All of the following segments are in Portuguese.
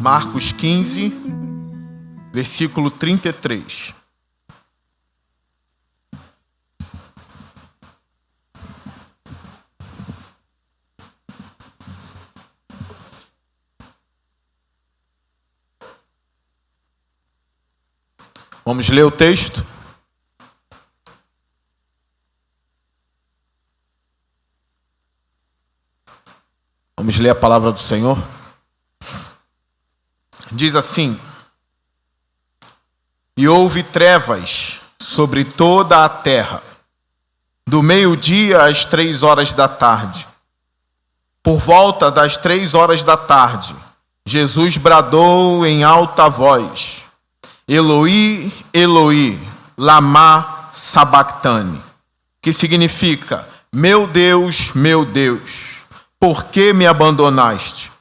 Marcos 15, versículo 33. Vamos ler o texto? Vamos ler a palavra do Senhor? Diz assim: E houve trevas sobre toda a terra, do meio-dia às 3 horas da tarde. Por volta das 3 horas da tarde, Jesus bradou em alta voz: Eloi, Eloi, lama sabactani, que significa: meu Deus, por que me abandonaste?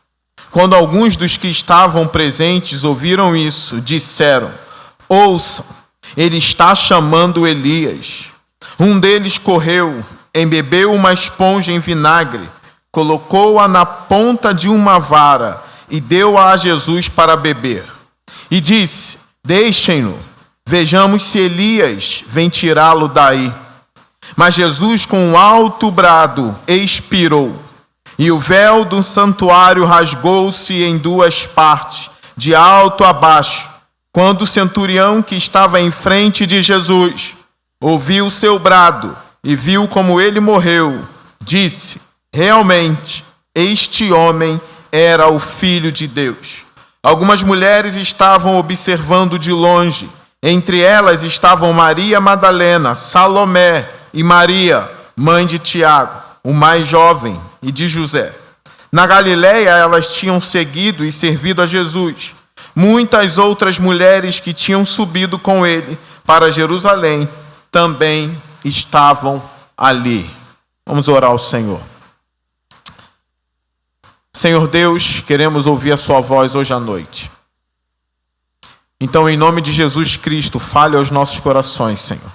Quando alguns dos que estavam presentes ouviram isso, disseram: ouçam, ele está chamando Elias. Um deles correu, embebeu uma esponja em vinagre, colocou-a na ponta de uma vara e deu-a a Jesus para beber. E disse: deixem-no, vejamos se Elias vem tirá-lo daí. Mas Jesus, com um alto brado, expirou. E o véu do santuário rasgou-se em 2 partes, de alto a baixo, quando o centurião que estava em frente de Jesus ouviu o seu brado e viu como ele morreu, disse: realmente, este homem era o Filho de Deus. Algumas mulheres estavam observando de longe. Entre elas estavam Maria Madalena, Salomé e Maria, mãe de Tiago, o mais jovem, e de José. Na Galileia, elas tinham seguido e servido a Jesus. Muitas outras mulheres que tinham subido com ele para Jerusalém também estavam ali. Vamos orar ao Senhor. Senhor Deus, queremos ouvir a sua voz hoje à noite. Então, em nome de Jesus Cristo, fale aos nossos corações, Senhor.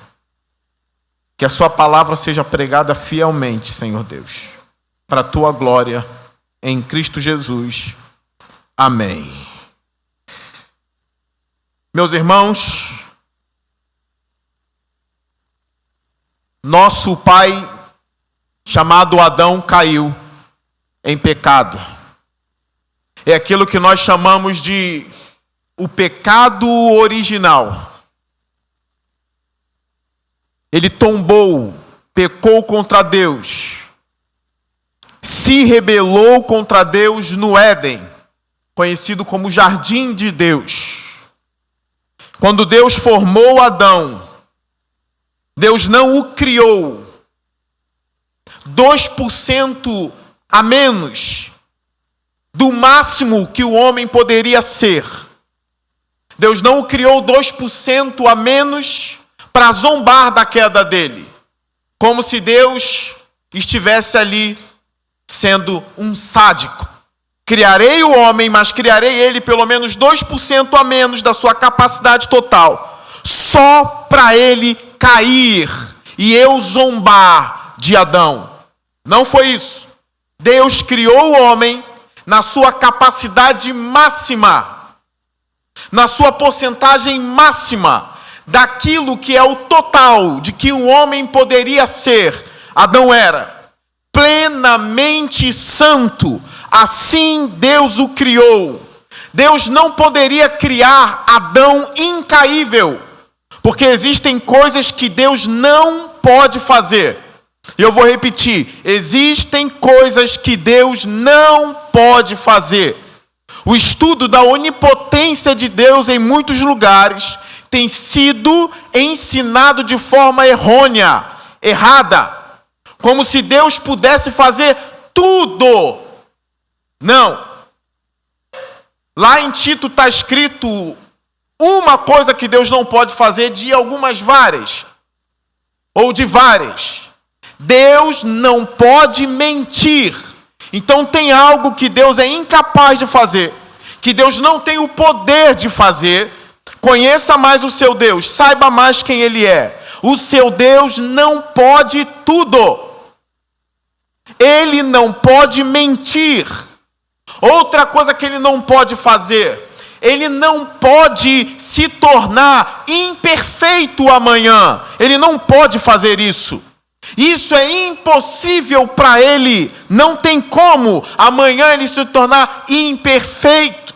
Que a sua palavra seja pregada fielmente, Senhor Deus, para a tua glória, em Cristo Jesus. Amém. Meus irmãos, nosso pai, chamado Adão, caiu em pecado. É aquilo que nós chamamos de o pecado original. Ele tombou, pecou contra Deus, se rebelou contra Deus no Éden, conhecido como Jardim de Deus. Quando Deus formou Adão, Deus não o criou 2% a menos do máximo que o homem poderia ser. Deus não o criou 2% a menos para zombar da queda dele, como se Deus estivesse ali sendo um sádico. Criarei o homem, mas criarei ele pelo menos 2% a menos da sua capacidade total, só para ele cair e eu zombar de Adão. Não foi isso. Deus criou o homem na sua capacidade máxima, na sua porcentagem máxima daquilo que é o total de que um homem poderia ser. Adão era plenamente santo, assim Deus o criou. Deus não poderia criar Adão incaível, porque existem coisas que Deus não pode fazer. E eu vou repetir: existem coisas que Deus não pode fazer. O estudo da onipotência de Deus em muitos lugares tem sido ensinado de forma errônea, errada, como se Deus pudesse fazer tudo. Não. Lá em Tito está escrito uma coisa que Deus não pode fazer de algumas várias, ou de várias. Deus não pode mentir. Então tem algo que Deus é incapaz de fazer, que Deus não tem o poder de fazer. Conheça mais o seu Deus, saiba mais quem Ele é. O seu Deus não pode tudo. Ele não pode mentir. Outra coisa que ele não pode fazer, ele não pode se tornar imperfeito amanhã. Ele não pode fazer isso. Isso é impossível para ele. Não tem como amanhã ele se tornar imperfeito.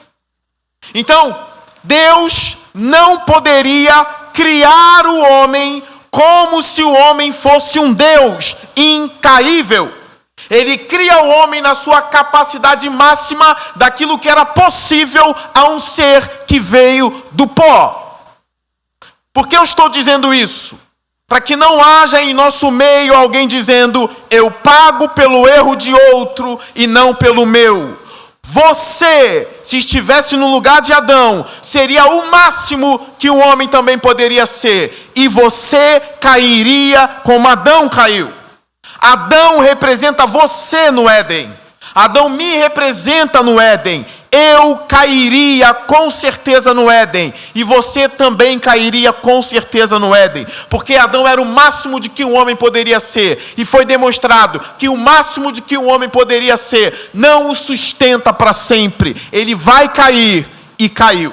Então, Deus não poderia criar o homem como se o homem fosse um Deus incaível. Ele cria o homem na sua capacidade máxima daquilo que era possível a um ser que veio do pó. Por que eu estou dizendo isso? Para que não haja em nosso meio alguém dizendo: eu pago pelo erro de outro e não pelo meu. Você, se estivesse no lugar de Adão, seria o máximo que o homem também poderia ser. E você cairia como Adão caiu. Adão representa você no Éden. Adão me representa no Éden. Eu cairia com certeza no Éden. E você também cairia com certeza no Éden. Porque Adão era o máximo de que um homem poderia ser. E foi demonstrado que o máximo de que um homem poderia ser não o sustenta para sempre. Ele vai cair e caiu.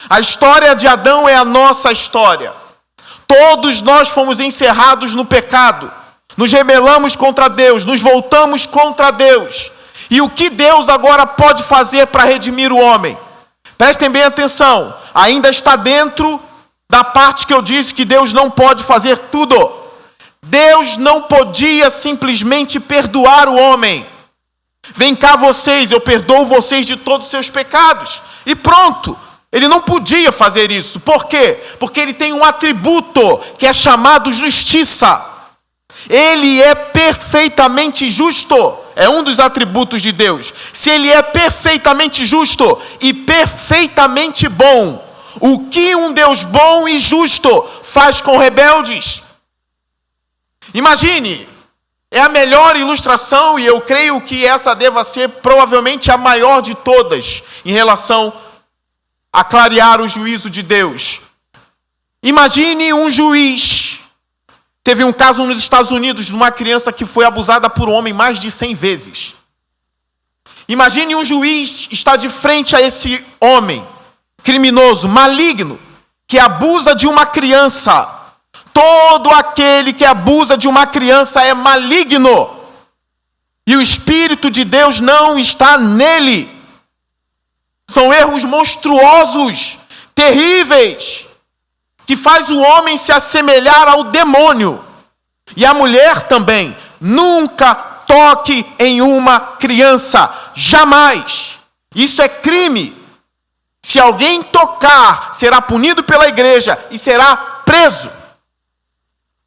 A história de Adão é a nossa história. Todos nós fomos encerrados no pecado. Nos rebelamos contra Deus, nos voltamos contra Deus. E o que Deus agora pode fazer para redimir o homem? Prestem bem atenção, ainda está dentro da parte que eu disse que Deus não pode fazer tudo. Deus não podia simplesmente perdoar o homem. Vem cá vocês, eu perdoo vocês de todos os seus pecados. E pronto, ele não podia fazer isso. Por quê? Porque ele tem um atributo que é chamado justiça. Ele é perfeitamente justo. É um dos atributos de Deus. Se ele é perfeitamente justo e perfeitamente bom, o que um Deus bom e justo faz com rebeldes? Imagine, é a melhor ilustração, e eu creio que essa deva ser provavelmente a maior de todas em relação a clarear o juízo de Deus. Imagine um juiz. Teve um caso nos Estados Unidos de uma criança que foi abusada por um homem mais de 100 vezes. Imagine um juiz estar de frente a esse homem criminoso, maligno, que abusa de uma criança. Todo aquele que abusa de uma criança é maligno. E o Espírito de Deus não está nele. São erros monstruosos, terríveis, que faz o homem se assemelhar ao demônio. E a mulher também. Nunca toque em uma criança. Jamais. Isso é crime. Se alguém tocar, será punido pela igreja e será preso.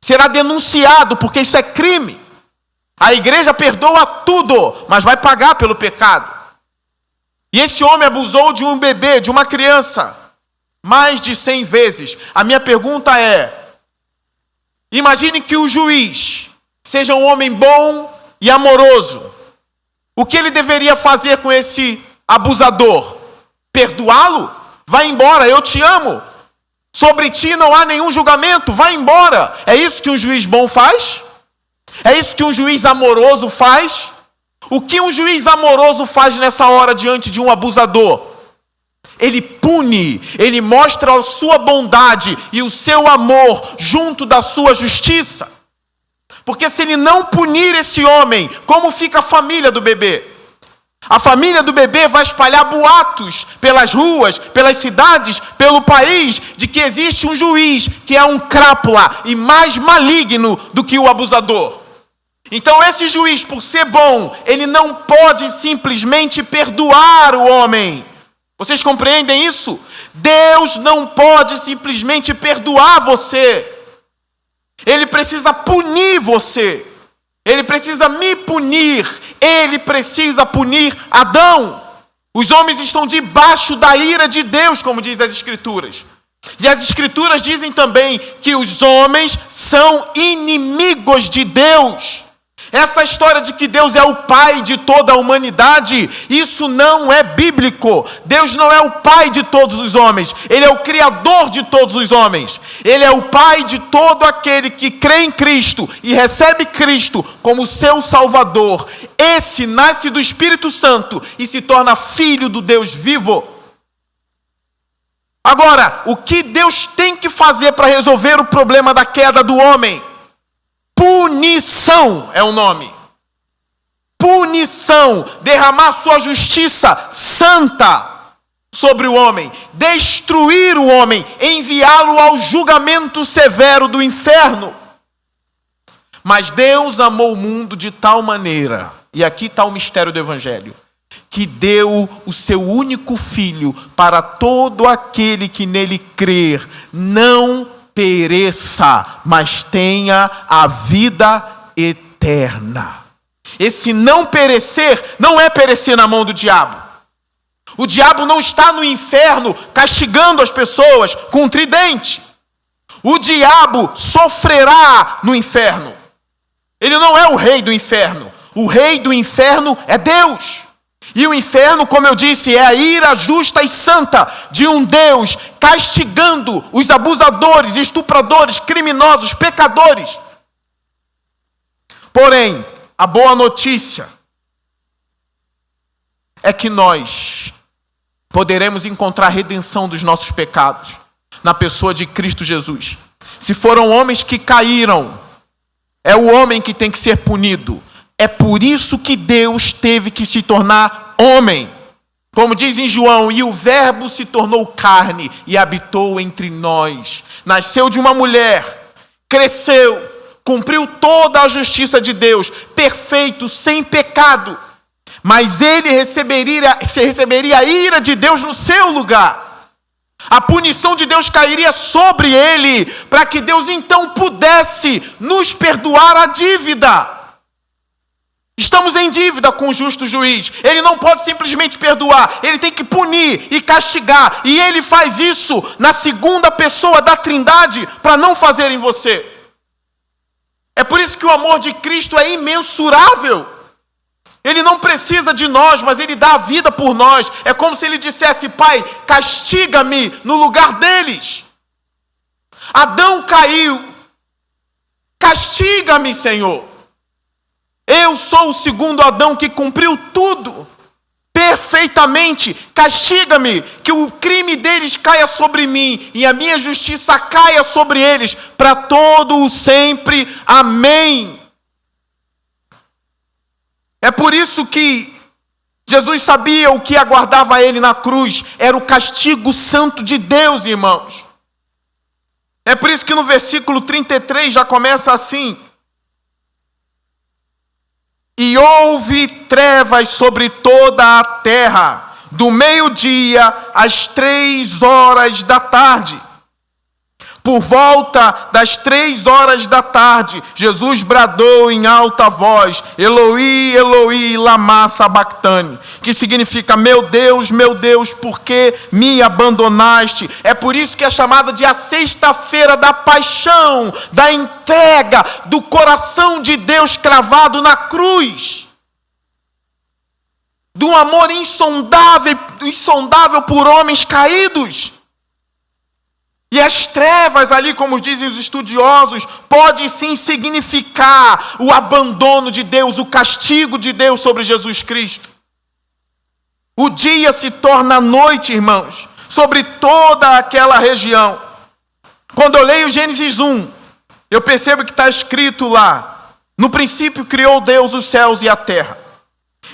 Será denunciado, porque isso é crime. A igreja perdoa tudo, mas vai pagar pelo pecado. E esse homem abusou de um bebê, de uma criança, mais de 100 vezes. A minha pergunta é: imagine que o juiz seja um homem bom e amoroso. O que ele deveria fazer com esse abusador? Perdoá-lo? Vai embora, eu te amo. Sobre ti não há nenhum julgamento, vai embora. É isso que um juiz bom faz? É isso que um juiz amoroso faz? O que um juiz amoroso faz nessa hora diante de um abusador? Ele pune, ele mostra a sua bondade e o seu amor junto da sua justiça. Porque se ele não punir esse homem, como fica a família do bebê? A família do bebê vai espalhar boatos pelas ruas, pelas cidades, pelo país, de que existe um juiz que é um crápula e mais maligno do que o abusador. Então esse juiz, por ser bom, ele não pode simplesmente perdoar o homem. Vocês compreendem isso? Deus não pode simplesmente perdoar você. Ele precisa punir você. Ele precisa me punir. Ele precisa punir Adão. Os homens estão debaixo da ira de Deus, como diz as Escrituras. E as Escrituras dizem também que os homens são inimigos de Deus. Essa história de que Deus é o pai de toda a humanidade, isso não é bíblico. Deus não é o pai de todos os homens. Ele é o criador de todos os homens. Ele é o pai de todo aquele que crê em Cristo e recebe Cristo como seu Salvador. Esse nasce do Espírito Santo e se torna filho do Deus vivo. Agora, o que Deus tem que fazer para resolver o problema da queda do homem? Punição é o nome. Punição, derramar sua justiça santa sobre o homem, destruir o homem, enviá-lo ao julgamento severo do inferno. Mas Deus amou o mundo de tal maneira, e aqui está o mistério do Evangelho, que deu o seu único filho para todo aquele que nele crer, não pereça, mas tenha a vida eterna. Esse não perecer não é perecer na mão do diabo. O diabo não está no inferno castigando as pessoas com um tridente. O diabo sofrerá no inferno. Ele não é o rei do inferno. O rei do inferno é Deus. E o inferno, como eu disse, é a ira justa e santa de um Deus castigando os abusadores, estupradores, criminosos, pecadores. Porém, a boa notícia é que nós poderemos encontrar a redenção dos nossos pecados na pessoa de Cristo Jesus. Se foram homens que caíram, é o homem que tem que ser punido. É por isso que Deus teve que se tornar homem. Como diz em João, e o verbo se tornou carne e habitou entre nós. Nasceu de uma mulher, cresceu, cumpriu toda a justiça de Deus, perfeito, sem pecado. Mas ele receberia a ira de Deus no seu lugar. A punição de Deus cairia sobre ele, para que Deus então pudesse nos perdoar a dívida. Estamos em dívida com o justo juiz. Ele não pode simplesmente perdoar. Ele tem que punir e castigar. E ele faz isso na segunda pessoa da Trindade para não fazer em você. É por isso que o amor de Cristo é imensurável. Ele não precisa de nós, mas ele dá a vida por nós. É como se ele dissesse: Pai, castiga-me no lugar deles. Adão caiu. Castiga-me, Senhor. Eu sou o segundo Adão que cumpriu tudo perfeitamente. Castiga-me, que o crime deles caia sobre mim e a minha justiça caia sobre eles para todo o sempre. Amém. É por isso que Jesus sabia o que aguardava ele na cruz. Era o castigo santo de Deus, irmãos. É por isso que no versículo 33 já começa assim: e houve trevas sobre toda a terra, do meio-dia às 3 da tarde. Por volta das 3 da tarde, Jesus bradou em alta voz: Eloi, Eloi, lama sabactani, que significa: meu Deus, por que me abandonaste? É por isso que é chamada de a sexta-feira da paixão, da entrega do coração de Deus cravado na cruz. Do amor insondável por homens caídos. E as trevas ali, como dizem os estudiosos, pode sim significar o abandono de Deus, o castigo de Deus sobre Jesus Cristo. O dia se torna noite, irmãos, sobre toda aquela região. Quando eu leio Gênesis 1, eu percebo que está escrito lá: no princípio criou Deus os céus e a terra.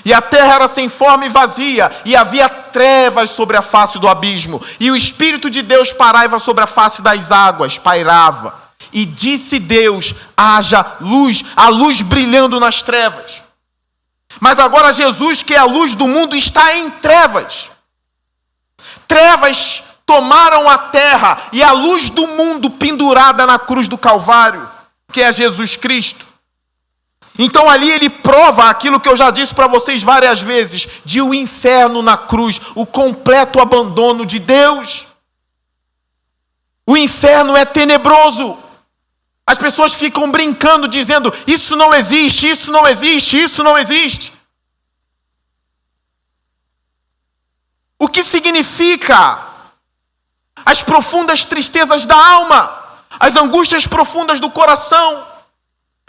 E a terra era sem forma e vazia, e havia trevas sobre a face do abismo. E o Espírito de Deus pairava sobre a face das águas, pairava. E disse Deus: haja luz, a luz brilhando nas trevas. Mas agora Jesus, que é a luz do mundo, está em trevas. Trevas tomaram a terra e a luz do mundo pendurada na cruz do Calvário, que é Jesus Cristo. Então ali ele prova aquilo que eu já disse para vocês várias vezes, de o inferno na cruz, o completo abandono de Deus. O inferno é tenebroso. As pessoas ficam brincando, dizendo, isso não existe, isso não existe, isso não existe. O que significa as profundas tristezas da alma, as angústias profundas do coração,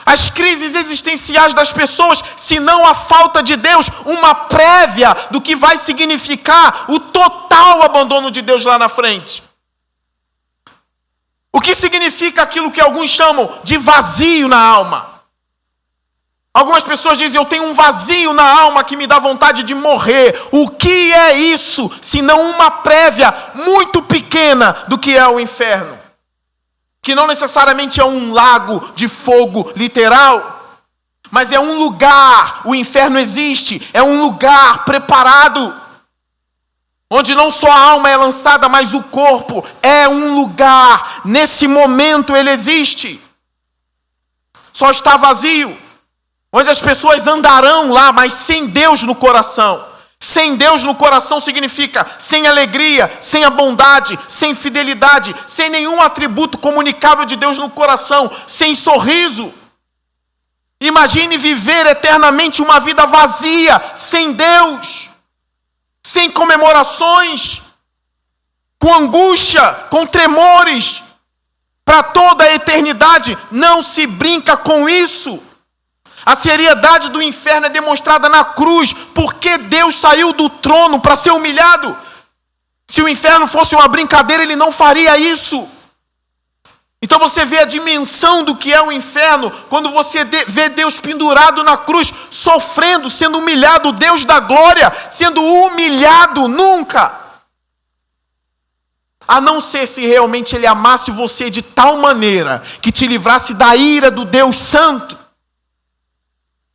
as crises existenciais das pessoas, se não a falta de Deus, uma prévia do que vai significar o total abandono de Deus lá na frente. O que significa aquilo que alguns chamam de vazio na alma? Algumas pessoas dizem, eu tenho um vazio na alma que me dá vontade de morrer. O que é isso, se não uma prévia muito pequena do que é o inferno? Que não necessariamente é um lago de fogo literal, mas é um lugar, o inferno existe, é um lugar preparado, onde não só a alma é lançada, mas o corpo é um lugar. Nesse momento ele existe. Só está vazio. Onde as pessoas andarão lá, mas sem Deus no coração. Sem Deus no coração significa sem alegria, sem a bondade, sem fidelidade, sem nenhum atributo comunicável de Deus no coração, sem sorriso. Imagine viver eternamente uma vida vazia, sem Deus. Sem comemorações, com angústia, com tremores, para toda a eternidade. Não se brinca com isso. A seriedade do inferno é demonstrada na cruz, porque Deus saiu do trono para ser humilhado. Se o inferno fosse uma brincadeira, ele não faria isso. Então você vê a dimensão do que é o inferno, quando você vê Deus pendurado na cruz, sofrendo, sendo humilhado, o Deus da glória, sendo humilhado nunca. A não ser se realmente Ele amasse você de tal maneira, que te livrasse da ira do Deus Santo.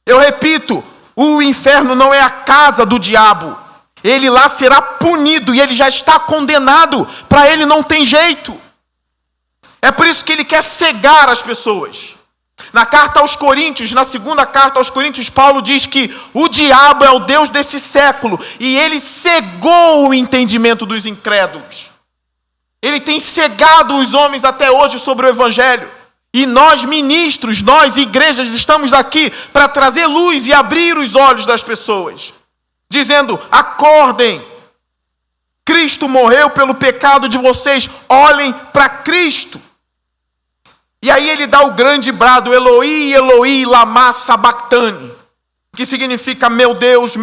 Eu repito, o inferno não é a casa do diabo. Ele lá será punido e ele já está condenado. Para ele não tem jeito. É por isso que ele quer cegar as pessoas. Na carta aos Coríntios, na segunda carta aos Coríntios, Paulo diz que o diabo é o Deus desse século e ele cegou o entendimento dos incrédulos. Ele tem cegado os homens até hoje sobre o evangelho. E nós ministros, nós igrejas, estamos aqui para trazer luz e abrir os olhos das pessoas. Dizendo, acordem. Cristo morreu pelo pecado de vocês. Olhem para Cristo. E aí ele dá o grande brado, Eloi, Eloi, lama sabachthani, que significa, meu Deus,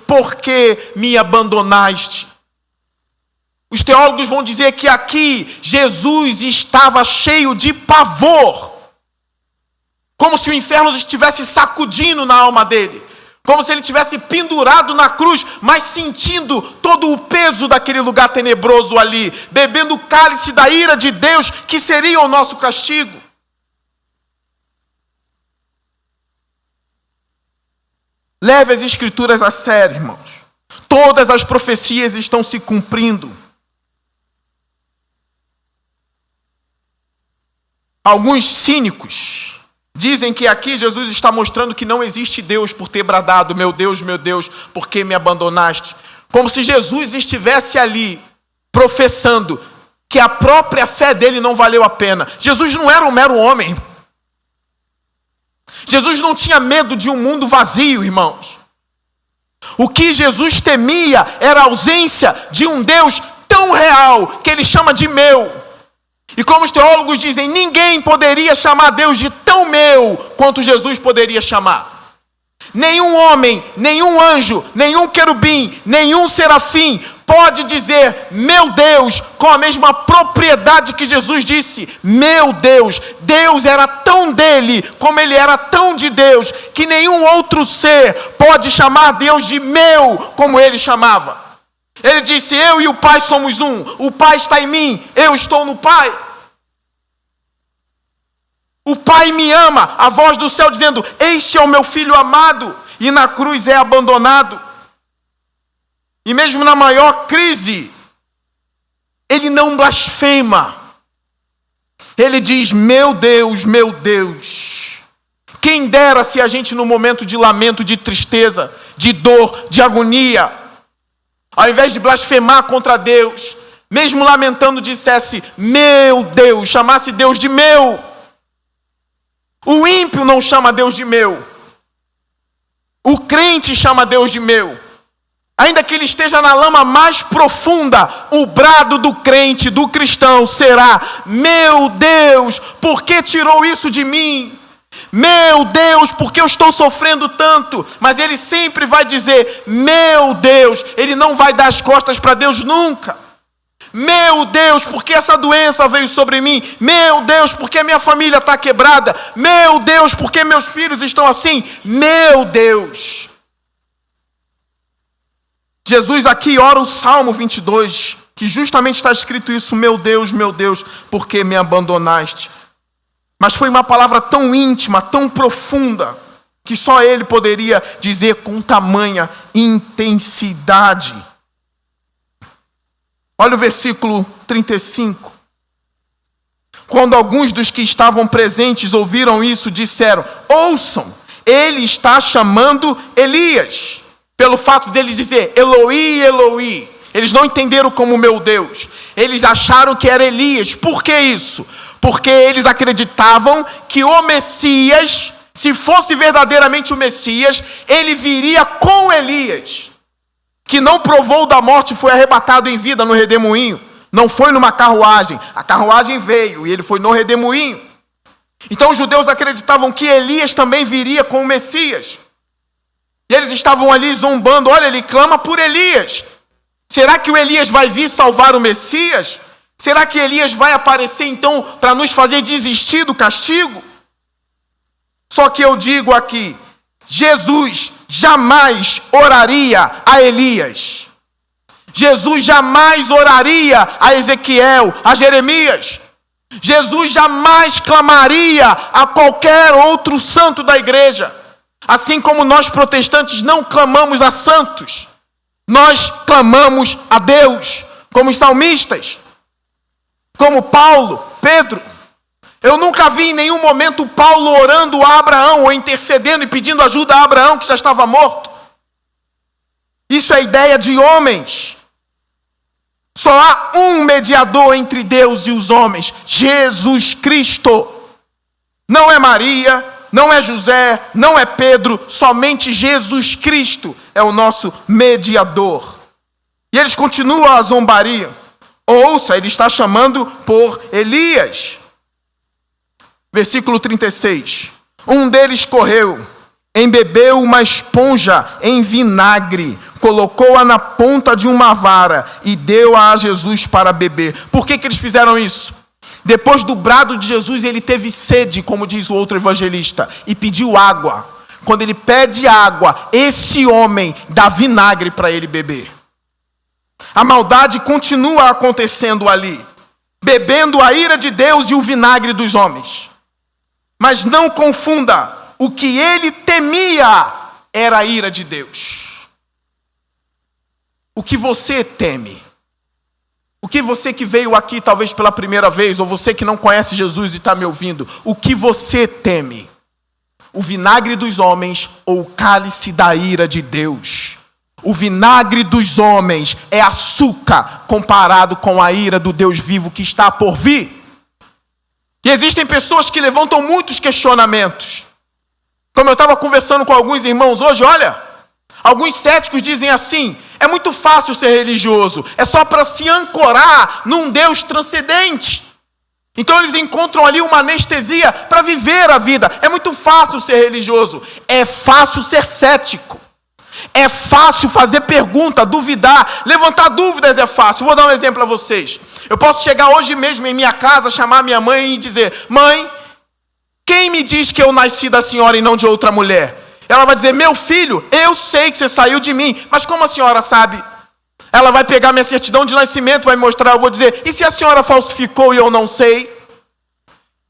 por que me abandonaste? Os teólogos vão dizer que aqui Jesus estava cheio de pavor, como se o inferno estivesse sacudindo na alma dele, como se ele estivesse pendurado na cruz, mas sentindo todo o peso daquele lugar tenebroso ali, bebendo o cálice da ira de Deus, que seria o nosso castigo. Leve as escrituras a sério, irmãos. Todas as profecias estão se cumprindo. Alguns cínicos dizem que aqui Jesus está mostrando que não existe Deus por ter bradado, meu Deus, por que me abandonaste? Como se Jesus estivesse ali professando que a própria fé dele não valeu a pena. Jesus não era um mero homem. Jesus não tinha medo de um mundo vazio, irmãos. O que Jesus temia era a ausência de um Deus tão real que ele chama de meu. E como os teólogos dizem, ninguém poderia chamar Deus de tão meu quanto Jesus poderia chamar. Nenhum homem, nenhum anjo, nenhum querubim, nenhum serafim pode dizer meu Deus com a mesma propriedade que Jesus disse, meu Deus. Deus era tão dele, como ele era tão de Deus, que nenhum outro ser pode chamar Deus de meu, como ele chamava. Ele disse, eu e o Pai somos um, o Pai está em mim, eu estou no Pai. O Pai me ama, a voz do céu dizendo, este é o meu filho amado, e na cruz é abandonado. E mesmo na maior crise, ele não blasfema. Ele diz, meu Deus, quem dera se a gente no momento de lamento, de tristeza, de dor, de agonia, ao invés de blasfemar contra Deus, mesmo lamentando, dissesse, meu Deus, chamasse Deus de meu. O ímpio não chama Deus de meu. O crente chama Deus de meu. Ainda que ele esteja na lama mais profunda, o brado do crente, do cristão será: meu Deus, por que tirou isso de mim? Meu Deus, por que eu estou sofrendo tanto? Mas ele sempre vai dizer: meu Deus. Ele não vai dar as costas para Deus nunca. Meu Deus, por que essa doença veio sobre mim? Meu Deus, por que minha família está quebrada? Meu Deus, por que meus filhos estão assim? Meu Deus. Jesus aqui ora o Salmo 22, que justamente está escrito isso: meu Deus, por que me abandonaste? Mas foi uma palavra tão íntima, tão profunda, que só ele poderia dizer com tamanha intensidade. Olha o versículo 35. Quando alguns dos que estavam presentes ouviram isso, disseram: ouçam, ele está chamando Elias. Pelo fato dele dizer Eloi, Eloi, eles não entenderam como meu Deus. Eles acharam que era Elias. Por que isso? Porque eles acreditavam que o Messias, se fosse verdadeiramente o Messias, ele viria com Elias, que não provou da morte e foi arrebatado em vida no redemoinho. Não foi numa carruagem. A carruagem veio e ele foi no redemoinho. Então os judeus acreditavam que Elias também viria com o Messias. E eles estavam ali zombando: olha, ele clama por Elias. Será que o Elias vai vir salvar o Messias? Será que Elias vai aparecer então para nos fazer desistir do castigo? Só que eu digo aqui, Jesus jamais oraria a Elias. Jesus jamais oraria a Ezequiel, a Jeremias. Jesus jamais clamaria a qualquer outro santo da igreja. Assim como nós protestantes não clamamos a santos, nós clamamos a Deus, como os salmistas, como Paulo, Pedro. Eu nunca vi em nenhum momento Paulo orando a Abraão, ou intercedendo e pedindo ajuda a Abraão, que já estava morto. Isso é ideia de homens. Só há um mediador entre Deus e os homens: Jesus Cristo. Não é Maria, não é José, não é Pedro, somente Jesus Cristo é o nosso mediador. E eles continuam a zombaria. Ouça, ele está chamando por Elias. Versículo 36. Um deles correu, embebeu uma esponja em vinagre, colocou-a na ponta de uma vara e deu-a a Jesus para beber. Por que eles fizeram isso? Depois do brado de Jesus, ele teve sede, como diz o outro evangelista, e pediu água. Quando ele pede água, esse homem dá vinagre para ele beber. A maldade continua acontecendo ali, bebendo a ira de Deus e o vinagre dos homens. Mas não confunda, o que ele temia era a ira de Deus. O que você teme? O que você que veio aqui talvez pela primeira vez, ou você que não conhece Jesus e está me ouvindo, o que você teme? O vinagre dos homens ou o cálice da ira de Deus? O vinagre dos homens é açúcar comparado com a ira do Deus vivo que está por vir. E existem pessoas que levantam muitos questionamentos. Como eu estava conversando com alguns irmãos hoje, olha, alguns céticos dizem assim: é muito fácil ser religioso, é só para se ancorar num Deus transcendente. Então eles encontram ali uma anestesia para viver a vida. É muito fácil ser religioso, é fácil ser cético. É fácil fazer pergunta, duvidar, levantar dúvidas é fácil. Vou dar um exemplo a vocês. Eu posso chegar hoje mesmo em minha casa, chamar minha mãe e dizer: mãe, quem me diz que eu nasci da senhora e não de outra mulher? Ela vai dizer: meu filho, eu sei que você saiu de mim, mas como a senhora sabe? Ela vai pegar minha certidão de nascimento, vai mostrar, eu vou dizer: e se a senhora falsificou e eu não sei?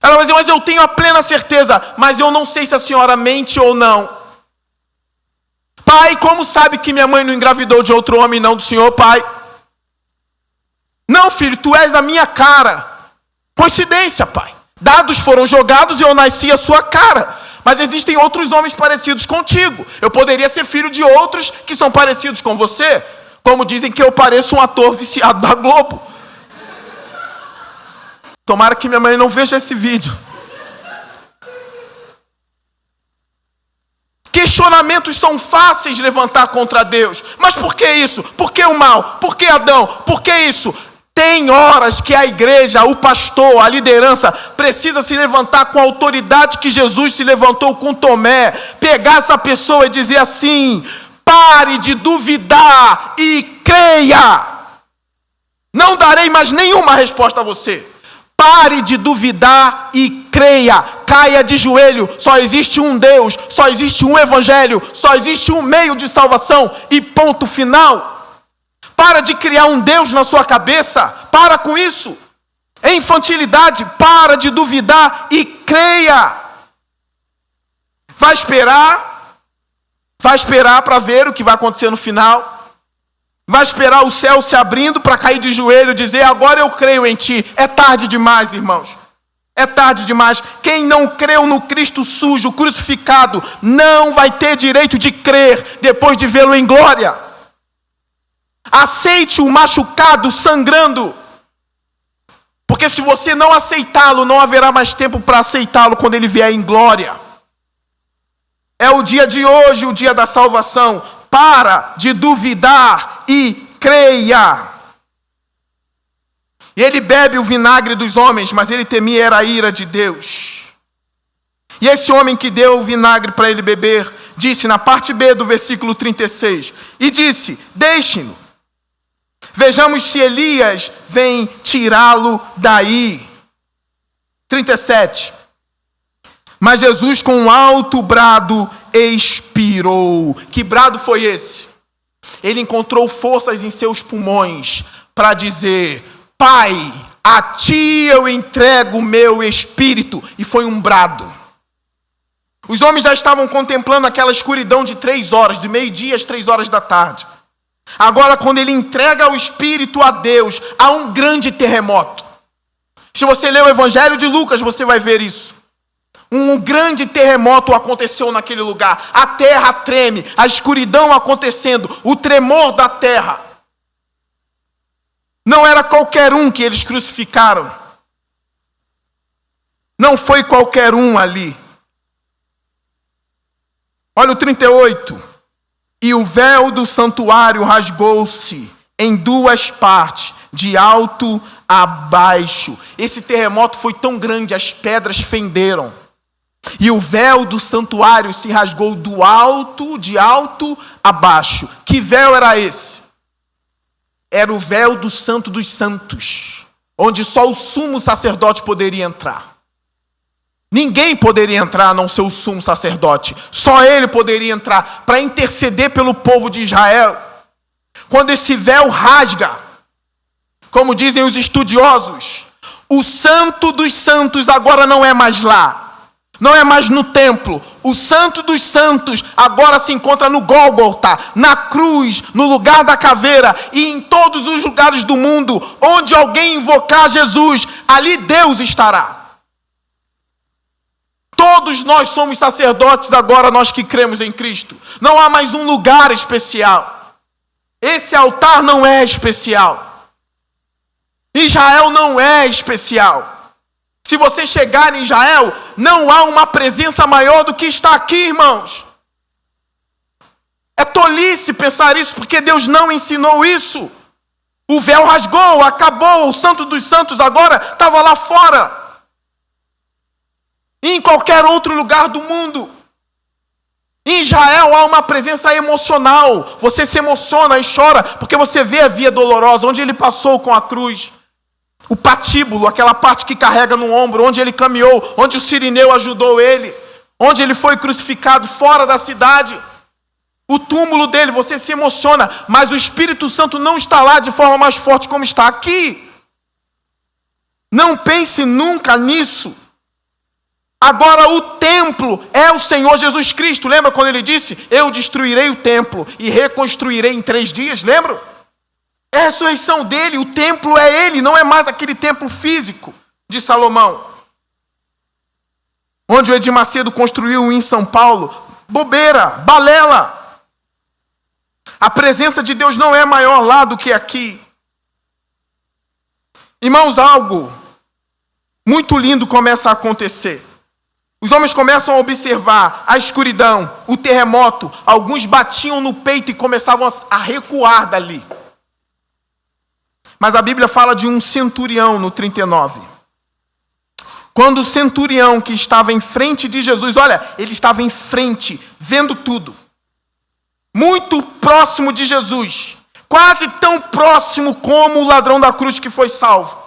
Ela vai dizer: mas eu tenho a plena certeza, mas eu não sei se a senhora mente ou não. Pai, como sabe que minha mãe não engravidou de outro homem e não do senhor, pai? Não, filho, tu és a minha cara. Coincidência, pai. Dados foram jogados e eu nasci a sua cara. Mas existem outros homens parecidos contigo. Eu poderia ser filho de outros que são parecidos com você. Como dizem que eu pareço um ator viciado da Globo. Tomara que minha mãe não veja esse vídeo. questionamentos são fáceis de levantar contra Deus. Mas por que isso? Por que o mal? Por que Adão? Por que isso? Tem horas que a igreja, o pastor, a liderança precisa se levantar com a autoridade que Jesus se levantou com Tomé. Pegar essa pessoa e dizer assim: pare de duvidar e creia. Não darei mais nenhuma resposta a você. Pare de duvidar e creia. Caia de joelho. Só existe um Deus, só existe um evangelho, só existe um meio de salvação e ponto final. Para de criar um Deus na sua cabeça. Para com isso. É infantilidade. Para de duvidar e creia. Vai esperar para ver o que vai acontecer no final. Vai esperar o céu se abrindo para cair de joelho e dizer: agora eu creio em ti. É tarde demais, irmãos. É tarde demais. Quem não creu no Cristo sujo, crucificado, não vai ter direito de crer depois de vê-lo em glória. Aceite o machucado sangrando. Porque se você não aceitá-lo, não haverá mais tempo para aceitá-lo quando ele vier em glória. É o dia de hoje, o dia da salvação. Para de duvidar e creia. E ele bebe o vinagre dos homens, mas ele temia era a ira de Deus. E esse homem que deu o vinagre para ele beber, disse na parte B do versículo 36, e disse: deixe-no. Vejamos se Elias vem tirá-lo daí. 37. Mas Jesus com um alto brado expirou. Que brado foi esse? Ele encontrou forças em seus pulmões para dizer: Pai, a ti eu entrego o meu espírito. E foi um brado. Os homens já estavam contemplando aquela escuridão de 3 horas, de meio-dia às 3 horas da tarde. Agora, quando ele entrega o espírito a Deus, há um grande terremoto. Se você ler o Evangelho de Lucas, você vai ver isso. Um grande terremoto aconteceu naquele lugar. A terra treme, a escuridão acontecendo, o tremor da terra. Não era qualquer um que eles crucificaram. Não foi qualquer um ali. Olha o 38. E o véu do santuário rasgou-se em 2 partes, de alto a baixo. Esse terremoto foi tão grande, as pedras fenderam. E o véu do santuário se rasgou de alto a baixo. Que véu era esse? Era o véu do Santo dos Santos, onde só o sumo sacerdote poderia entrar. Ninguém poderia entrar a não ser o sumo sacerdote. Só ele poderia entrar para interceder pelo povo de Israel. Quando esse véu rasga, como dizem os estudiosos, o Santo dos Santos agora não é mais lá. Não é mais no templo. O Santo dos Santos agora se encontra no Gólgota, na cruz, no lugar da caveira e em todos os lugares do mundo onde alguém invocar Jesus, ali Deus estará. Todos nós somos sacerdotes agora, nós que cremos em Cristo. Não há mais um lugar especial. Esse altar não é especial. Israel não é especial. Se você chegar em Israel, não há uma presença maior do que está aqui, irmãos. É tolice pensar isso, porque Deus não ensinou isso. O véu rasgou, acabou, o Santo dos Santos agora estava lá fora. Em qualquer outro lugar do mundo. Em Israel há uma presença emocional. Você se emociona e chora, porque você vê a via dolorosa, onde ele passou com a cruz. O patíbulo, aquela parte que carrega no ombro, onde ele caminhou, onde o sirineu ajudou ele, onde ele foi crucificado fora da cidade. O túmulo dele, você se emociona, mas o Espírito Santo não está lá de forma mais forte como está aqui. Não pense nunca nisso. Agora o templo é o Senhor Jesus Cristo. Lembra quando ele disse: eu destruirei o templo e reconstruirei em 3 dias? Lembra? É a ressurreição dele, o templo é ele, não é mais aquele templo físico de Salomão. Onde o Edir Macedo construiu em São Paulo. Bobeira, balela. A presença de Deus não é maior lá do que aqui. Irmãos, algo muito lindo começa a acontecer. Os homens começam a observar a escuridão, o terremoto. Alguns batiam no peito e começavam a recuar dali. Mas a Bíblia fala de um centurião no 39. Quando o centurião que estava em frente de Jesus, olha, ele estava em frente, vendo tudo. Muito próximo de Jesus. Quase tão próximo como o ladrão da cruz que foi salvo.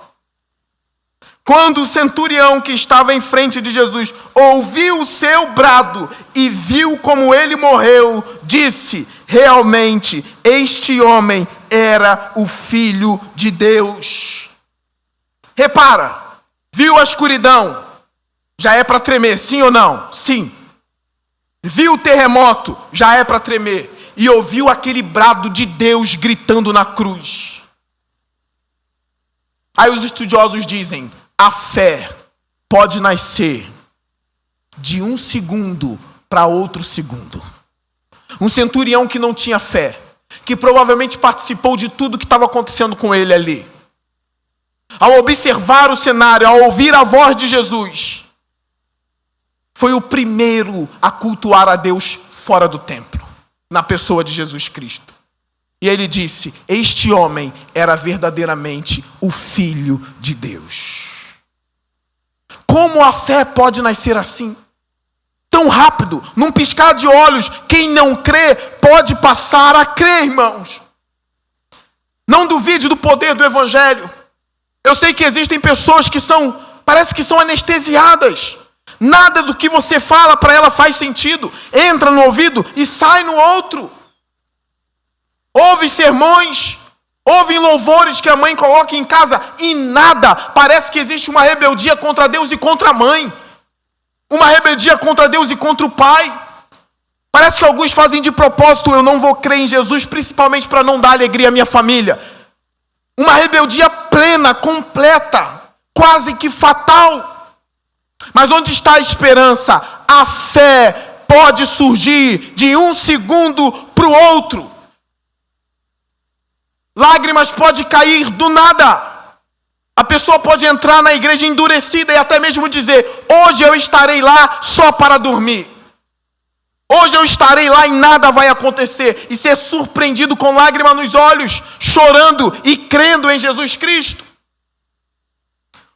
Quando o centurião que estava em frente de Jesus ouviu o seu brado e viu como ele morreu, disse: realmente, este homem era o Filho de Deus. Repara, viu a escuridão? Já é para tremer, sim ou não? Sim. Viu o terremoto? Já é para tremer. E ouviu aquele brado de Deus gritando na cruz. Aí os estudiosos dizem: a fé pode nascer de um segundo para outro segundo. Um centurião que não tinha fé, que provavelmente participou de tudo que estava acontecendo com ele ali. Ao observar o cenário, ao ouvir a voz de Jesus, foi o primeiro a cultuar a Deus fora do templo, na pessoa de Jesus Cristo. E ele disse: este homem era verdadeiramente o Filho de Deus. Como a fé pode nascer assim? Tão rápido, num piscar de olhos. Quem não crê pode passar a crer, irmãos. Não duvide do poder do Evangelho. Eu sei que existem pessoas que parece que são anestesiadas. Nada do que você fala para ela faz sentido. Entra no ouvido e sai no outro. Ouve sermões, ouve louvores que a mãe coloca em casa e nada. Parece que existe uma rebeldia contra Deus e contra a mãe. Uma rebeldia contra Deus e contra o pai. Parece que alguns fazem de propósito: eu não vou crer em Jesus, principalmente para não dar alegria à minha família. Uma rebeldia plena, completa, quase que fatal. Mas onde está a esperança? A fé pode surgir de um segundo para o outro. Lágrimas podem cair do nada. A pessoa pode entrar na igreja endurecida e até mesmo dizer: hoje eu estarei lá só para dormir. Hoje eu estarei lá e nada vai acontecer. E ser surpreendido com lágrima nos olhos, chorando e crendo em Jesus Cristo.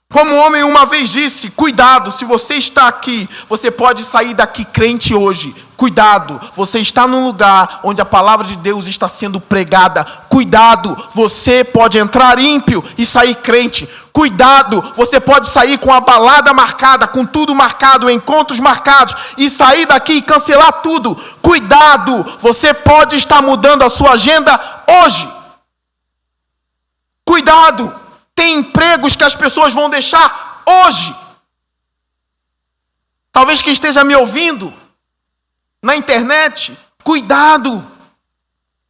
Como o homem uma vez disse: cuidado, se você está aqui, você pode sair daqui crente hoje. Cuidado, você está num lugar onde a palavra de Deus está sendo pregada. Cuidado, você pode entrar ímpio e sair crente. Cuidado, você pode sair com a balada marcada, com tudo marcado, encontros marcados, e sair daqui e cancelar tudo. Cuidado, você pode estar mudando a sua agenda hoje. Cuidado, tem empregos que as pessoas vão deixar hoje. Talvez quem esteja me ouvindo na internet, cuidado,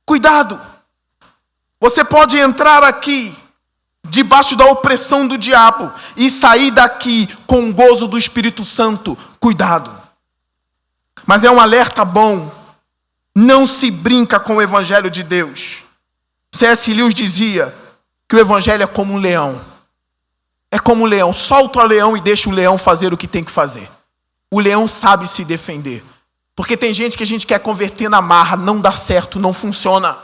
cuidado. Você pode entrar aqui debaixo da opressão do diabo e sair daqui com o gozo do Espírito Santo. Cuidado. Mas é um alerta bom. Não se brinca com o Evangelho de Deus. C.S. Lewis dizia que o Evangelho é como um leão. É como um leão. Solta o leão e deixa o leão fazer o que tem que fazer. O leão sabe se defender. Porque tem gente que a gente quer converter na marra. Não dá certo, não funciona.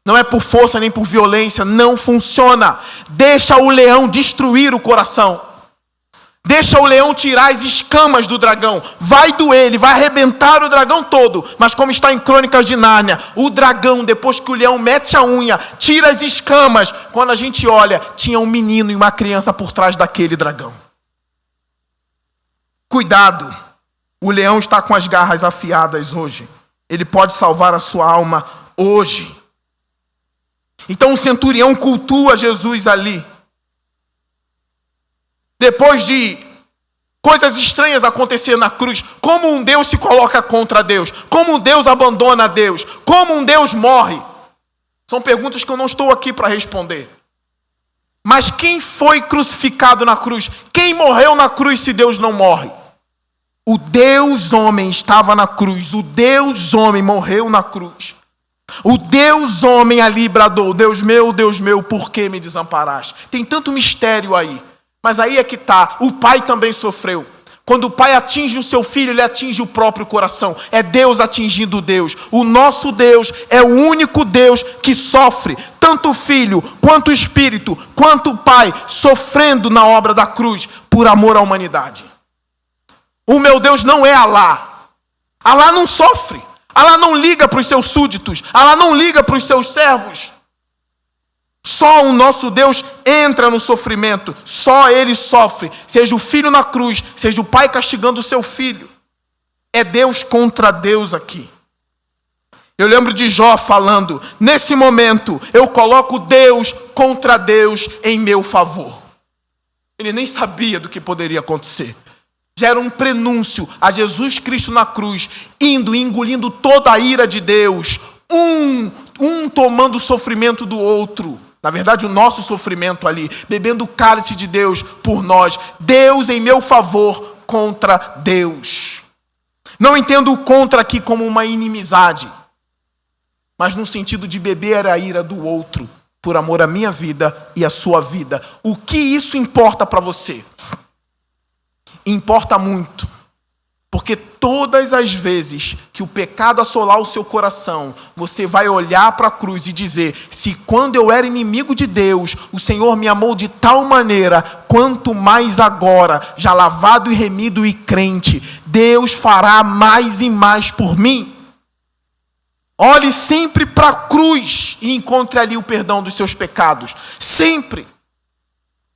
Não é por força nem por violência. Não funciona. Deixa o leão destruir o coração. Deixa o leão tirar as escamas do dragão. Vai doer, ele vai arrebentar o dragão todo. Mas como está em Crônicas de Nárnia, o dragão, depois que o leão mete a unha, tira as escamas. Quando a gente olha, tinha um menino e uma criança por trás daquele dragão. Cuidado. O leão está com as garras afiadas hoje. Ele pode salvar a sua alma hoje. Então o centurião cultua Jesus ali. Depois de coisas estranhas acontecer na cruz, como um Deus se coloca contra Deus, como um Deus abandona Deus, como um Deus morre. São perguntas que eu não estou aqui para responder. Mas quem foi crucificado na cruz? Quem morreu na cruz se Deus não morre? O Deus homem estava na cruz, o Deus homem morreu na cruz. O Deus homem ali bradou: Deus meu, por que me desamparaste? Tem tanto mistério aí. Mas aí é que está, o pai também sofreu. Quando o pai atinge o seu filho, ele atinge o próprio coração. É Deus atingindo Deus. O nosso Deus é o único Deus que sofre. Tanto o filho, quanto o espírito, quanto o pai, sofrendo na obra da cruz, por amor à humanidade. O meu Deus não é Alá. Alá não sofre. Alá não liga para os seus súditos. Alá não liga para os seus servos. Só o nosso Deus entra no sofrimento. Só Ele sofre. Seja o filho na cruz, seja o pai castigando o seu filho. É Deus contra Deus aqui. Eu lembro de Jó falando: nesse momento eu coloco Deus contra Deus em meu favor. Ele nem sabia do que poderia acontecer. Já era um prenúncio a Jesus Cristo na cruz, indo e engolindo toda a ira de Deus. Um tomando o sofrimento do outro. Na verdade, o nosso sofrimento ali, bebendo o cálice de Deus por nós. Deus em meu favor contra Deus. Não entendo o contra aqui como uma inimizade, mas no sentido de beber a ira do outro, por amor à minha vida e à sua vida. O que isso importa para você? Importa muito. Porque todas as vezes que o pecado assolar o seu coração, você vai olhar para a cruz e dizer: se quando eu era inimigo de Deus, o Senhor me amou de tal maneira, quanto mais agora, já lavado e remido e crente, Deus fará mais e mais por mim. Olhe sempre para a cruz e encontre ali o perdão dos seus pecados. Sempre.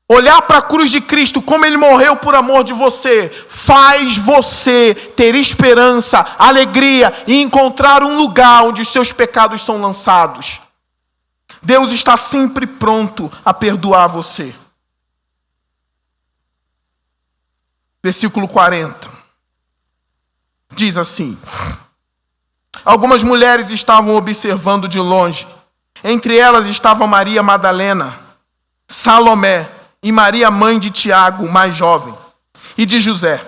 Olhar para a cruz de Cristo, como Ele morreu por amor de você, faz você ter esperança, alegria e encontrar um lugar onde os seus pecados são lançados. Deus está sempre pronto a perdoar você. Versículo 40. Diz assim: algumas mulheres estavam observando de longe. Entre elas estava Maria Madalena, Salomé e Maria, mãe de Tiago, o mais jovem, e de José.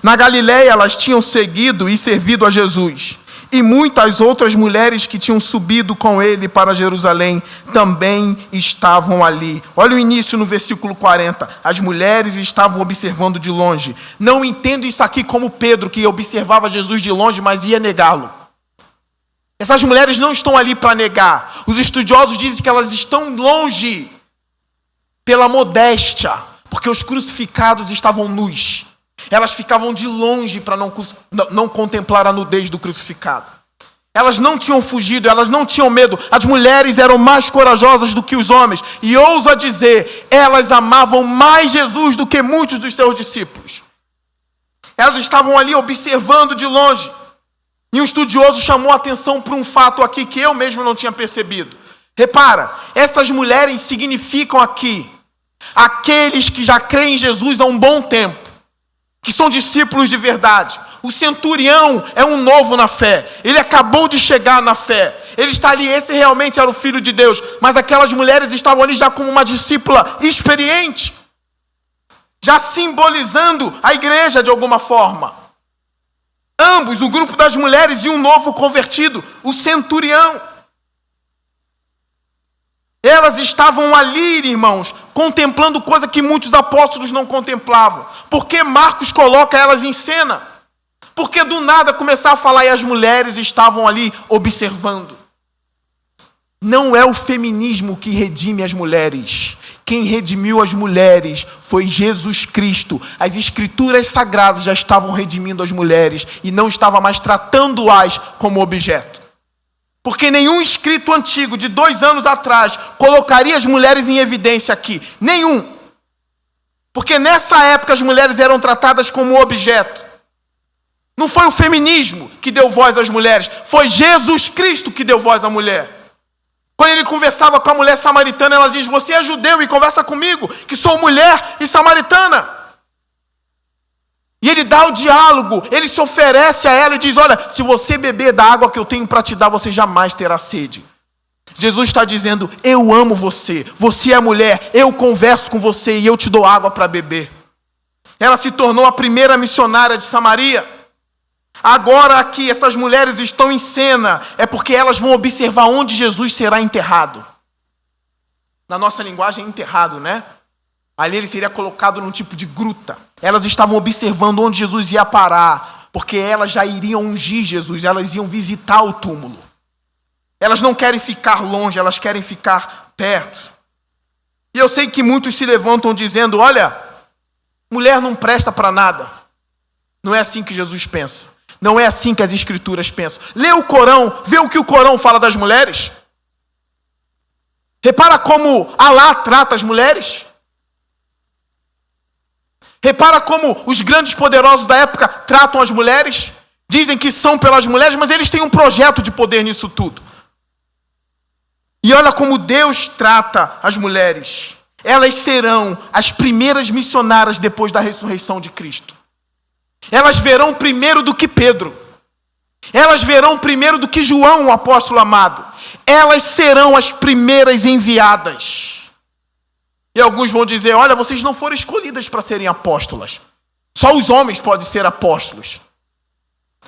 Na Galiléia elas tinham seguido e servido a Jesus. E muitas outras mulheres que tinham subido com ele para Jerusalém também estavam ali. Olha o início no versículo 40. As mulheres estavam observando de longe. Não entendo isso aqui como Pedro, que observava Jesus de longe, mas ia negá-lo. Essas mulheres não estão ali para negar. Os estudiosos dizem que elas estão longe pela modéstia, porque os crucificados estavam nus. Elas ficavam de longe para não contemplar a nudez do crucificado. Elas não tinham fugido, elas não tinham medo. As mulheres eram mais corajosas do que os homens. E ouso a dizer, elas amavam mais Jesus do que muitos dos seus discípulos. Elas estavam ali observando de longe. E um estudioso chamou a atenção para um fato aqui que eu mesmo não tinha percebido. Repara, essas mulheres significam aqui aqueles que já creem em Jesus há um bom tempo, que são discípulos de verdade. O centurião é um novo na fé. Ele acabou de chegar na fé. Ele está ali, esse realmente era o Filho de Deus. Mas aquelas mulheres estavam ali já como uma discípula experiente, já simbolizando a igreja de alguma forma. Ambos, o grupo das mulheres e um novo convertido, o centurião. Elas estavam ali, irmãos, contemplando coisa que muitos apóstolos não contemplavam. Por que Marcos coloca elas em cena? Porque do nada começar a falar e as mulheres estavam ali observando. Não é o feminismo que redime as mulheres. Quem redimiu as mulheres foi Jesus Cristo. As escrituras sagradas já estavam redimindo as mulheres e não estava mais tratando-as como objeto. Porque nenhum escrito antigo de 2 anos atrás colocaria as mulheres em evidência aqui. Nenhum. Porque nessa época as mulheres eram tratadas como objeto. Não foi o feminismo que deu voz às mulheres. Foi Jesus Cristo que deu voz à mulher. Quando ele conversava com a mulher samaritana, ela diz: você é judeu e conversa comigo, que sou mulher e samaritana. E ele dá o diálogo, ele se oferece a ela e diz: olha, se você beber da água que eu tenho para te dar, você jamais terá sede. Jesus está dizendo: eu amo você, você é mulher, eu converso com você e eu te dou água para beber. Ela se tornou a primeira missionária de Samaria. Agora aqui essas mulheres estão em cena, é porque elas vão observar onde Jesus será enterrado. Na nossa linguagem é enterrado, né? Ali ele seria colocado num tipo de gruta. Elas estavam observando onde Jesus ia parar, porque elas já iriam ungir Jesus, elas iam visitar o túmulo. Elas não querem ficar longe, elas querem ficar perto. E eu sei que muitos se levantam dizendo, olha, mulher não presta para nada. Não é assim que Jesus pensa. Não é assim que as Escrituras pensam. Lê o Corão, vê o que o Corão fala das mulheres. Repara como Alá trata as mulheres. Repara como os grandes poderosos da época tratam as mulheres. Dizem que são pelas mulheres, mas eles têm um projeto de poder nisso tudo. E olha como Deus trata as mulheres. Elas serão as primeiras missionárias depois da ressurreição de Cristo. Elas verão primeiro do que Pedro. Elas verão primeiro do que João, o apóstolo amado. Elas serão as primeiras enviadas. E alguns vão dizer, olha, vocês não foram escolhidas para serem apóstolas. Só os homens podem ser apóstolos.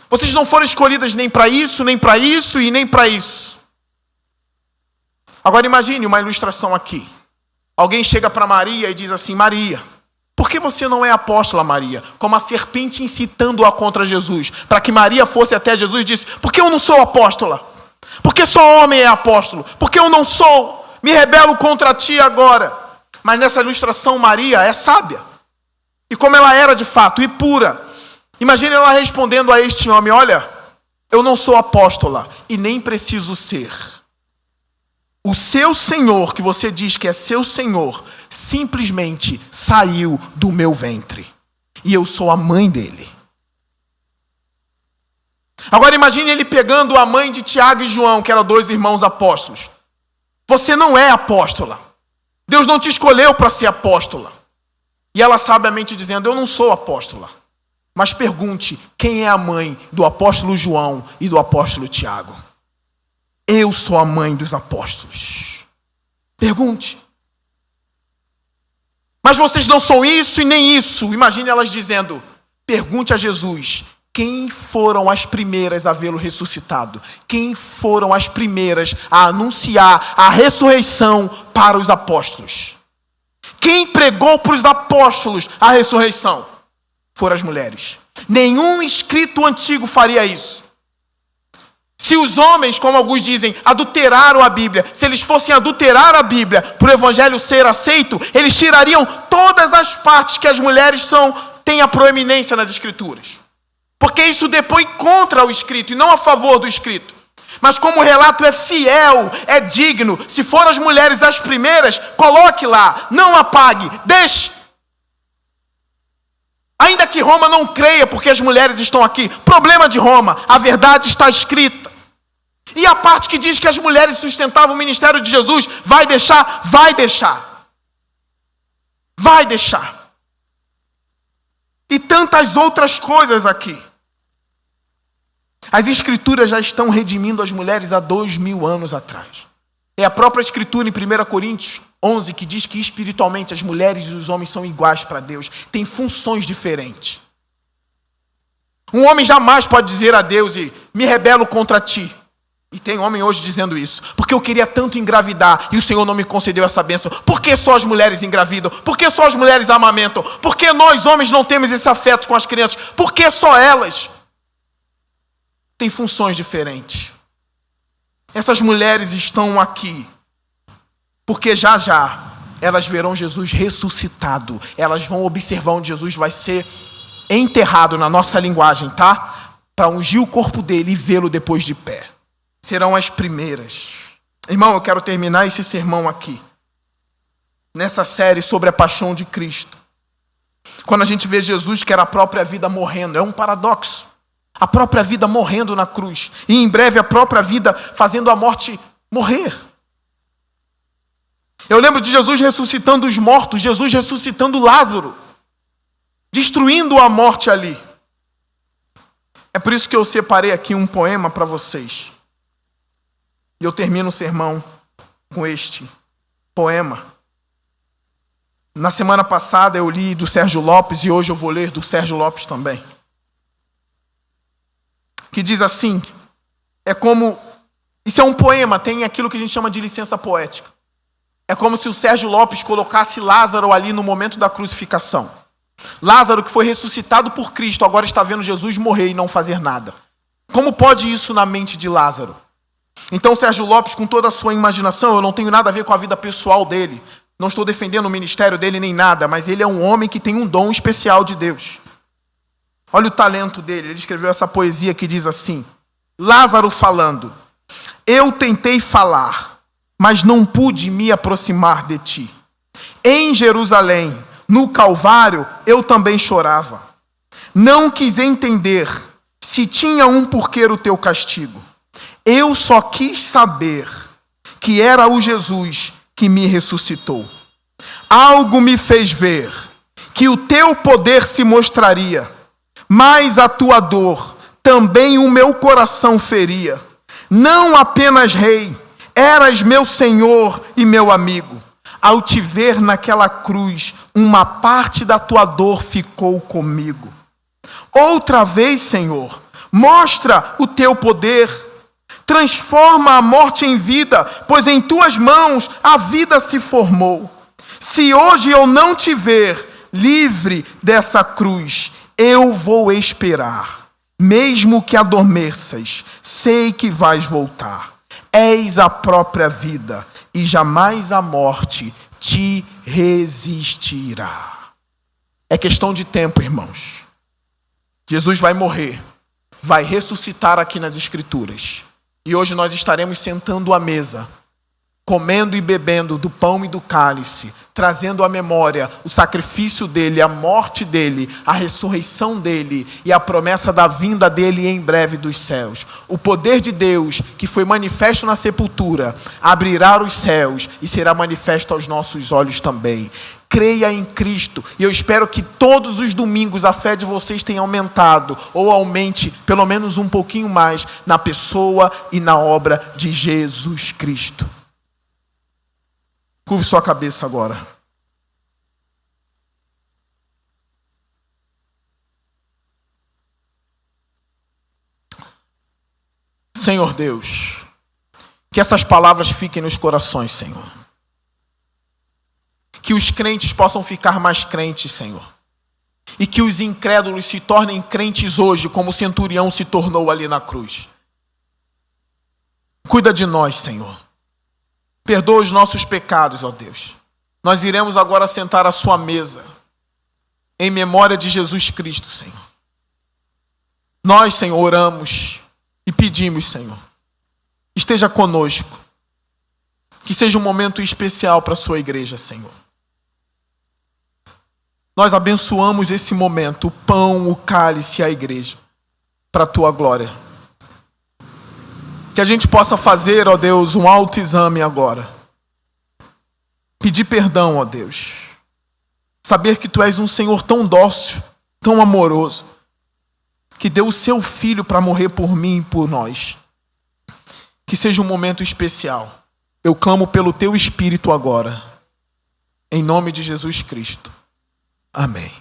Vocês não foram escolhidas nem para isso e nem para isso. Agora imagine uma ilustração aqui. Alguém chega para Maria e diz assim, Maria, por que você não é apóstola, Maria? Como a serpente incitando-a contra Jesus. Para que Maria fosse até Jesus e disse, por que eu não sou apóstola? Porque só homem é apóstolo. Porque eu não sou. Me rebelo contra ti agora. Mas nessa ilustração Maria é sábia. E como ela era de fato e pura. Imagine ela respondendo a este homem, olha, eu não sou apóstola e nem preciso ser. O seu Senhor, que você diz que é seu Senhor, simplesmente saiu do meu ventre. E eu sou a mãe dele. Agora imagine ele pegando a mãe de Tiago e João, que eram 2 irmãos apóstolos. Você não é apóstola. Deus não te escolheu para ser apóstola. E ela sabiamente dizendo, eu não sou apóstola. Mas pergunte, quem é a mãe do apóstolo João e do apóstolo Tiago? Eu sou a mãe dos apóstolos. Pergunte. Mas vocês não são isso e nem isso. Imagine elas dizendo, pergunte a Jesus, quem foram as primeiras a vê-lo ressuscitado? Quem foram as primeiras a anunciar a ressurreição para os apóstolos? Quem pregou para os apóstolos a ressurreição? Foram as mulheres. Nenhum escrito antigo faria isso. Se os homens, como alguns dizem, adulteraram a Bíblia, se eles fossem adulterar a Bíblia para o evangelho ser aceito, eles tirariam todas as partes que as mulheres têm a proeminência nas escrituras. Porque isso depõe contra o escrito e não a favor do escrito. Mas como o relato é fiel, é digno, se foram as mulheres as primeiras, coloque lá, não apague, deixe. Ainda que Roma não creia porque as mulheres estão aqui, problema de Roma, a verdade está escrita. E a parte que diz que as mulheres sustentavam o ministério de Jesus, vai deixar, vai deixar. Vai deixar. E tantas outras coisas aqui. As escrituras já estão redimindo as mulheres há 2000 anos atrás. É a própria escritura em 1 Coríntios 11 que diz que espiritualmente as mulheres e os homens são iguais para Deus. Têm funções diferentes. Um homem jamais pode dizer a Deus, me rebelo contra ti. E tem homem hoje dizendo isso. Porque eu queria tanto engravidar e o Senhor não me concedeu essa bênção. Por que só as mulheres engravidam? Por que só as mulheres amamentam? Por que nós homens não temos esse afeto com as crianças? Por que só elas? Tem funções diferentes. Essas mulheres estão aqui porque já já elas verão Jesus ressuscitado. Elas vão observar onde Jesus vai ser enterrado, na nossa linguagem, tá? Para ungir o corpo dele e vê-lo depois de pé. Serão as primeiras. Irmão, eu quero terminar esse sermão aqui, nessa série sobre a paixão de Cristo. Quando a gente vê Jesus, que era a própria vida morrendo, é um paradoxo. A própria vida morrendo na cruz. E em breve a própria vida fazendo a morte morrer. Eu lembro de Jesus ressuscitando os mortos. Jesus ressuscitando Lázaro. Destruindo a morte ali. É por isso que eu separei aqui um poema para vocês. E eu termino o sermão com este poema. Na semana passada eu li do Sérgio Lopes e hoje eu vou ler do Sérgio Lopes também. Que diz assim, isso é um poema, tem aquilo que a gente chama de licença poética. É como se o Sérgio Lopes colocasse Lázaro ali no momento da crucificação. Lázaro, que foi ressuscitado por Cristo, agora está vendo Jesus morrer e não fazer nada. Como pode isso na mente de Lázaro? Então Sérgio Lopes, com toda a sua imaginação, eu não tenho nada a ver com a vida pessoal dele, não estou defendendo o ministério dele nem nada, mas ele é um homem que tem um dom especial de Deus. Olha o talento dele, ele escreveu essa poesia que diz assim: Lázaro falando, eu tentei falar, mas não pude me aproximar de ti. Em Jerusalém, no Calvário, eu também chorava. Não quis entender se tinha um porquê o teu castigo. Eu só quis saber que era o Jesus que me ressuscitou. Algo me fez ver que o teu poder se mostraria, mas a tua dor também o meu coração feria. Não apenas rei, eras meu Senhor e meu amigo. Ao te ver naquela cruz, uma parte da tua dor ficou comigo. Outra vez, Senhor, mostra o teu poder. Transforma a morte em vida, pois em tuas mãos a vida se formou. Se hoje eu não te ver livre dessa cruz, eu vou esperar. Mesmo que adormeças, sei que vais voltar. És a própria vida e jamais a morte te resistirá. É questão de tempo, irmãos. Jesus vai morrer, vai ressuscitar aqui nas Escrituras. E hoje nós estaremos sentando à mesa, comendo e bebendo do pão e do cálice, trazendo à memória o sacrifício dele, a morte dele, a ressurreição dele e a promessa da vinda dele em breve dos céus. O poder de Deus, que foi manifesto na sepultura, abrirá os céus e será manifesto aos nossos olhos também. Creia em Cristo. E eu espero que todos os domingos a fé de vocês tenha aumentado, ou aumente pelo menos um pouquinho mais, na pessoa e na obra de Jesus Cristo. Curve sua cabeça agora. Senhor Deus, que essas palavras fiquem nos corações, Senhor. Que os crentes possam ficar mais crentes, Senhor. E que os incrédulos se tornem crentes hoje, como o centurião se tornou ali na cruz. Cuida de nós, Senhor. Perdoa os nossos pecados, ó Deus. Nós iremos agora sentar à sua mesa, em memória de Jesus Cristo, Senhor. Nós, Senhor, oramos e pedimos, Senhor, esteja conosco. Que seja um momento especial para a sua igreja, Senhor. Nós abençoamos esse momento, o pão, o cálice e a igreja, para a tua glória. Que a gente possa fazer, ó Deus, um autoexame agora. Pedir perdão, ó Deus. Saber que tu és um Senhor tão dócil, tão amoroso, que deu o seu Filho para morrer por mim e por nós. Que seja um momento especial. Eu clamo pelo teu Espírito agora. Em nome de Jesus Cristo. Amém.